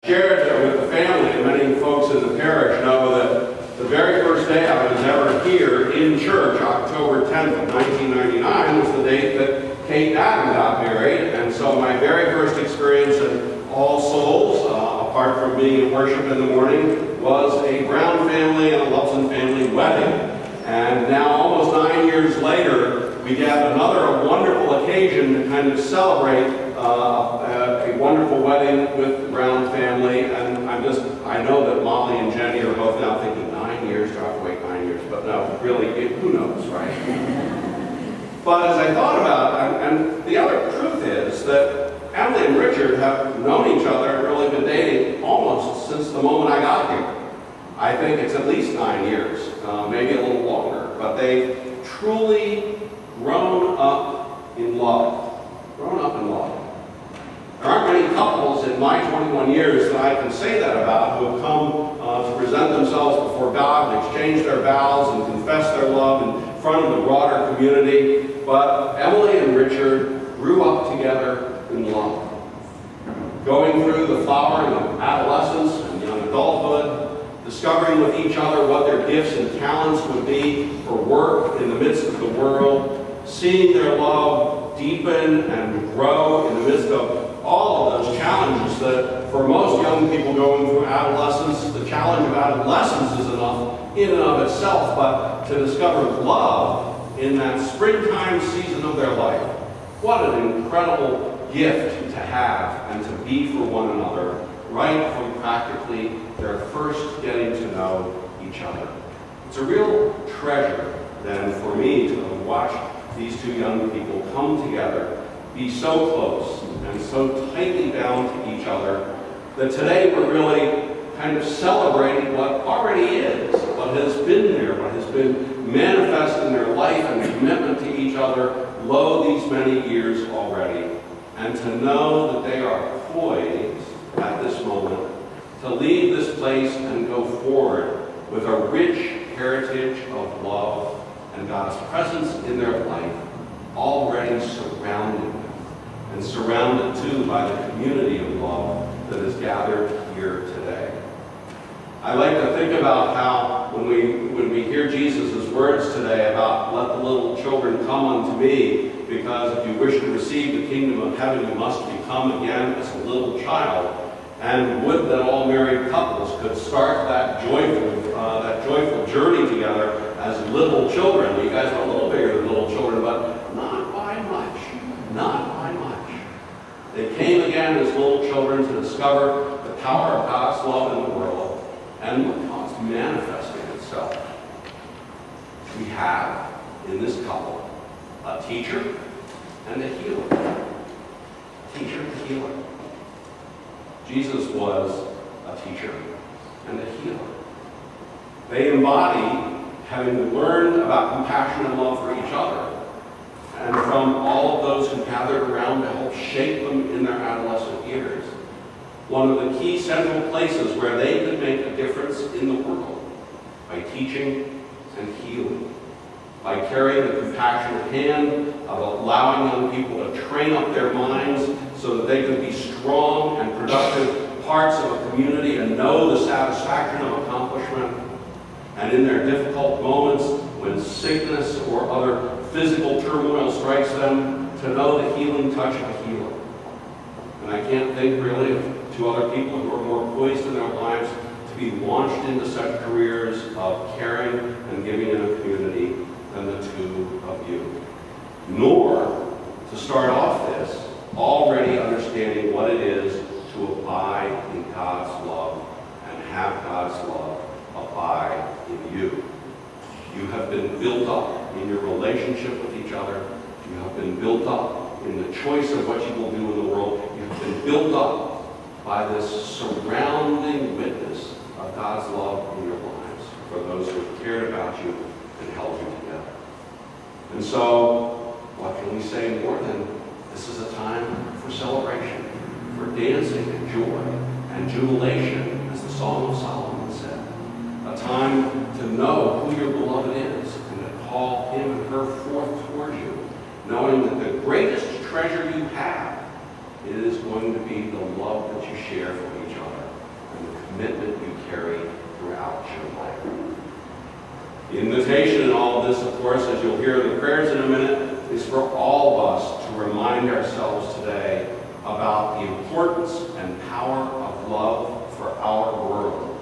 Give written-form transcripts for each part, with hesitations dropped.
Shared with the family, and many folks in the parish know that the very first day I was ever here in church, October 10th of 1999, was the date that Kate and Adam got married. And so my very first experience in All Souls, apart from being in worship in the morning, was a Brown family and a Lupson family wedding. And now, almost 9 years later, we get another wonderful occasion to kind of celebrate a wonderful wedding with the Brown family. And I know that Molly and Jenny are both now thinking 9 years, do I have to wait 9 years? But no, really, who knows, right? But as I thought about it, and the other truth is that Emily and Richard have known each other and really been dating almost since the moment I got here. I think it's at least 9 years, maybe a little longer, but they've truly grown up in love. Grown up in love. There aren't many couples in my 21 years that I can say that about who have come to present themselves before God and exchange their vows and confess their love in front of the broader community. But Emily and Richard grew up together in love. Going through the flowering of adolescence and young adulthood, discovering with each other what their gifts and talents would be for work in the midst of the world, seeing their love deepen and grow in the midst of all of those challenges that for most young people going through adolescence, the challenge of adolescence is enough in and of itself, but to discover love in that springtime season of their life, what an incredible gift to have and to be for one another, right from practically their first getting to know each other. It's a real treasure then for me to watch these two young people come together, be so close and so tightly bound to each other, that today we're really kind of celebrating what already is, what has been there, what has been manifest in their life and commitment to each other, these many years already. And to know that they are poised at this moment to leave this place and go forward with a rich heritage of love and God's presence in their life already surrounding them, and surrounded too by the community of love that is gathered here today. I like to think about how when we hear Jesus' words today about let the little children come unto me, because if you wish to receive the kingdom of heaven, you must become again as a little child. And would that all married couples could start that joyful journey together as little children. You guys are a little bigger than little children, but not by much. Not by much. They came again as little children to discover the power of God's love in the world and what God's manifesting itself. We have in this couple a teacher and a healer. A teacher and a healer. Jesus was a teacher and a healer. They embody having learned about compassion and love for each other, and from all of those who gathered around to help shape them in their adolescent years, one of the key central places where they could make a difference in the world by teaching and healing, by carrying the compassionate hand of allowing young people to train up their minds so that they could be strong and productive parts of a community and know the satisfaction of accomplishment. And in their difficult moments, when sickness or other physical turmoil strikes them, to know the healing touch of a healer. And I can't think really of two other people who are more poised in their lives to be launched into such careers of caring and giving in a community than the two of you. Nor to start off this already understanding what it is to abide in God's love and have God's love abide in you. You have been built up in your relationship with each other. You have been built up in the choice of what you will do in the world. You have been built up by this surrounding witness of God's love in your lives for those who have cared about you and held you together. And so, what can we say more than this is a time for celebration, for dancing and joy and jubilation, as the Song of Solomon said. A time to know who your beloved is and to call him and her forth toward you, knowing that the greatest treasure you have is going to be the love that you share for each other. commitment you carry throughout your life. The invitation in all of this, of course, as you'll hear in the prayers in a minute, is for all of us to remind ourselves today about the importance and power of love for our world.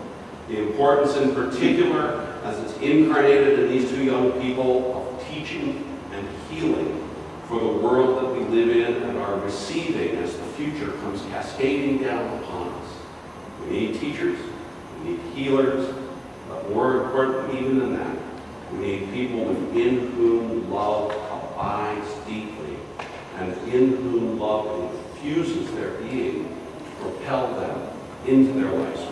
The importance in particular, as it's incarnated in these two young people, of teaching and healing for the world that we live in and are receiving as the future comes cascading down upon us. We need teachers, we need healers, but more important even than that, we need people within whom love abides deeply and in whom love infuses their being to propel them into their life's